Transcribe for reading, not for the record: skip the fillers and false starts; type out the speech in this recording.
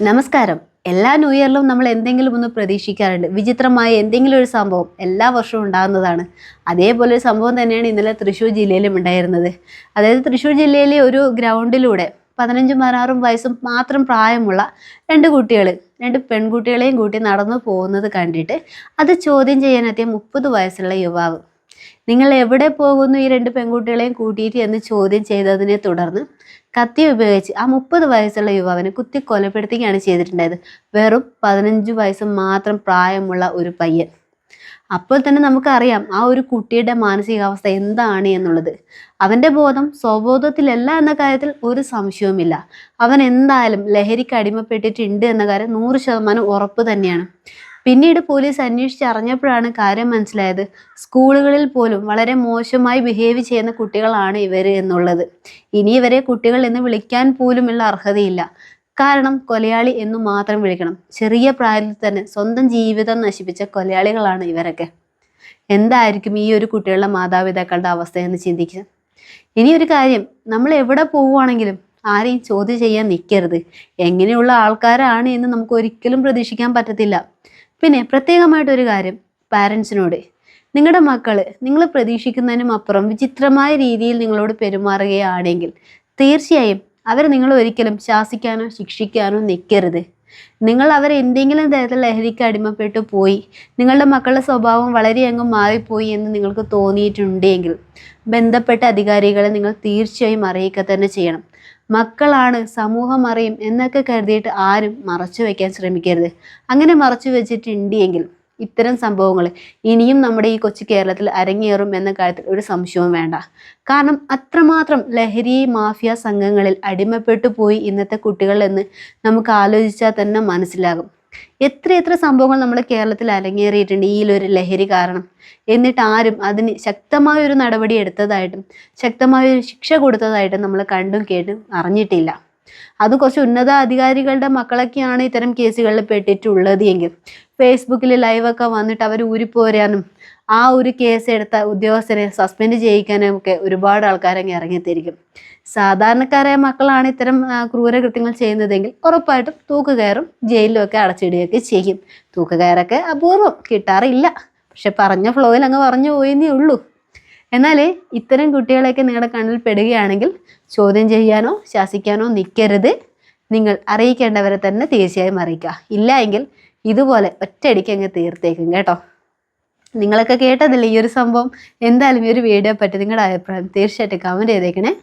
നമസ്കാരം. എല്ലാ ന്യൂ ഇയറിലും നമ്മൾ എന്തെങ്കിലും ഒന്ന് പ്രതീക്ഷിക്കാറുണ്ട്. വിചിത്രമായ എന്തെങ്കിലും ഒരു സംഭവം എല്ലാ വർഷവും ഉണ്ടാകുന്നതാണ്. അതേപോലെ ഒരു സംഭവം തന്നെയാണ് ഇന്നലെ തൃശ്ശൂർ ജില്ലയിലും ഉണ്ടായിരുന്നത്. അതായത് തൃശ്ശൂർ ജില്ലയിലെ ഒരു ഗ്രൗണ്ടിലൂടെ 15ഉം 16ഉം വയസ്സും മാത്രം പ്രായമുള്ള രണ്ട് പെൺകുട്ടികളെയും കൂട്ടി നടന്നു പോകുന്നത് കണ്ടിട്ട് അത് ചോദ്യം ചെയ്യാനെത്തിയ 30 വയസ്സുള്ള യുവാവ്, നിങ്ങൾ എവിടെ പോകുന്നു ഈ 2 പെൺകുട്ടികളെയും കൂട്ടിയിട്ട് എന്ന് ചോദ്യം ചെയ്തതിനെ തുടർന്ന് കത്തി ഉപയോഗിച്ച് ആ 30 വയസ്സുള്ള യുവാവിനെ കുത്തി കൊലപ്പെടുത്തുകയാണ് ചെയ്തിട്ടുണ്ടായത്. വെറും 15 വയസ്സ് മാത്രം പ്രായമുള്ള ഒരു പയ്യൻ. അപ്പോൾ തന്നെ നമുക്കറിയാം ആ ഒരു കുട്ടിയുടെ മാനസികാവസ്ഥ എന്താണ് എന്നുള്ളത്. അവൻ്റെ ബോധം സ്വബോധത്തിലല്ല എന്ന കാര്യത്തിൽ ഒരു സംശയവുമില്ല. അവൻ എന്തായാലും ലഹരിക്ക് അടിമപ്പെട്ടിട്ടുണ്ട് എന്ന കാര്യം 100% ഉറപ്പ് തന്നെയാണ്. പിന്നീട് പോലീസ് അന്വേഷിച്ചറിഞ്ഞപ്പോഴാണ് കാര്യം മനസ്സിലായത്. സ്കൂളുകളിൽ പോലും വളരെ മോശമായി ബിഹേവ് ചെയ്യുന്ന കുട്ടികളാണ് ഇവർ എന്നുള്ളത്. ഇനി ഇവരെ കുട്ടികൾ എന്ന് വിളിക്കാൻ പോലുമുള്ള അർഹതയില്ല. കാരണം കൊലയാളി എന്ന് മാത്രം വിളിക്കണം. ചെറിയ പ്രായത്തിൽ തന്നെ സ്വന്തം ജീവിതം നശിപ്പിച്ച കൊലയാളികളാണ് ഇവരൊക്കെ. എന്തായിരിക്കും ഈ ഒരു കുട്ടികളുടെ മാതാപിതാക്കളുടെ അവസ്ഥ എന്ന് ചിന്തിക്കുക. ഇനി ഒരു കാര്യം, നമ്മൾ എവിടെ പോവുകയാണെങ്കിലും ആരെയും ചോദ്യം ചെയ്യാൻ നിൽക്കരുത്. എങ്ങനെയുള്ള ആൾക്കാരാണ് എന്ന് നമുക്ക് ഒരിക്കലും പ്രതീക്ഷിക്കാൻ പറ്റത്തില്ല. പിന്നെ പ്രത്യേകമായിട്ടൊരു കാര്യം, പാരൻസിനോട്, നിങ്ങളുടെ മക്കൾ നിങ്ങൾ പ്രതീക്ഷിക്കുന്നതിനും അപ്പുറം വിചിത്രമായ രീതിയിൽ നിങ്ങളോട് പെരുമാറുകയാണെങ്കിൽ തീർച്ചയായും അവർ നിങ്ങൾ ഒരിക്കലും ശാസിക്കാനോ ശിക്ഷിക്കാനോ നിൽക്കരുത്. നിങ്ങൾ അവർ എന്തെങ്കിലും തരത്തിൽ ലഹരിക്ക് അടിമപ്പെട്ടു പോയി, നിങ്ങളുടെ മക്കളുടെ സ്വഭാവം വളരെയങ്ങ് മാറിപ്പോയി എന്ന് നിങ്ങൾക്ക് തോന്നിയിട്ടുണ്ടെങ്കിൽ ബന്ധപ്പെട്ട അധികാരികളെ നിങ്ങൾ തീർച്ചയായും അറിയിക്കുക തന്നെ ചെയ്യണം. മക്കളാണ്, സമൂഹം അറിയും എന്നൊക്കെ കരുതിയിട്ട് ആരും മറച്ചു വയ്ക്കാൻ ശ്രമിക്കരുത്. അങ്ങനെ മറച്ചു വെച്ചിട്ടുണ്ടെങ്കിൽ ഇത്തരം സംഭവങ്ങൾ ഇനിയും നമ്മുടെ ഈ കൊച്ചു കേരളത്തിൽ അരങ്ങേറും എന്ന കാര്യത്തിൽ ഒരു സംശയവും വേണ്ട. കാരണം അത്രമാത്രം ലഹരി മാഫിയ സംഘങ്ങളിൽ അടിമപ്പെട്ടു പോയി ഇന്നത്തെ കുട്ടികൾ എന്ന് നമുക്ക് ആലോചിച്ചാൽ തന്നെ മനസ്സിലാകും. എത്ര സംഭവങ്ങൾ നമ്മുടെ കേരളത്തിൽ അരങ്ങേറിയിട്ടുണ്ട് ഈ ഒരു ലഹരി കാരണം. എന്നിട്ട് ആരും അതിന് ശക്തമായൊരു നടപടി എടുത്തതായിട്ടും ശക്തമായൊരു ശിക്ഷ കൊടുത്തതായിട്ടും നമ്മൾ കണ്ടും കേട്ടും അറിഞ്ഞിട്ടില്ല. അത് കുറച്ച് ഉന്നത അധികാരികളുടെ മക്കളൊക്കെയാണ് ഇത്തരം കേസുകളിൽ പെട്ടിട്ടുള്ളത് എങ്കിൽ ഫേസ്ബുക്കിൽ ലൈവൊക്കെ വന്നിട്ട് അവർ ഊരിപ്പോരാനും ആ ഒരു കേസ് എടുത്ത ഉദ്യോഗസ്ഥരെ സസ്പെൻഡ് ചെയ്യിക്കാനും ഒക്കെ ഒരുപാട് ആൾക്കാരങ്ങ് ഇറങ്ങിത്തിരിക്കും. സാധാരണക്കാരായ മക്കളാണ് ഇത്തരം ക്രൂരകൃത്യങ്ങൾ ചെയ്യുന്നതെങ്കിൽ ഉറപ്പായിട്ടും തൂക്കുകയറും ജയിലിലും ഒക്കെ അടച്ചിടുകയൊക്കെ ചെയ്യും. തൂക്കുകയറൊക്കെ അപൂർവം, കിട്ടാറില്ല. പക്ഷെ പറഞ്ഞ ഫ്ലോയിൽ അങ്ങ് പറഞ്ഞു പോയെന്നേ ഉള്ളൂ. എന്നാൽ ഇത്തരം കുട്ടികളെയൊക്കെ നിങ്ങളുടെ കണ്ണിൽ പെടുകയാണെങ്കിൽ ചോദ്യം ചെയ്യാനോ ശാസിക്കാനോ നിൽക്കരുത്. നിങ്ങൾ അറിയിക്കേണ്ടവരെ തന്നെ തീർച്ചയായും അറിയിക്കുക. ഇല്ല എങ്കിൽ ഇതുപോലെ ഒറ്റയടിക്ക് അങ്ങ് തീർത്തേക്കും കേട്ടോ. നിങ്ങളൊക്കെ കേട്ടതില്ലേ ഈ ഒരു സംഭവം? എന്തായാലും ഈ ഒരു വീഡിയോ പറ്റി നിങ്ങളുടെ അഭിപ്രായം തീർച്ചയായിട്ടും കമൻറ്റ് ചെയ്തേക്കണേ.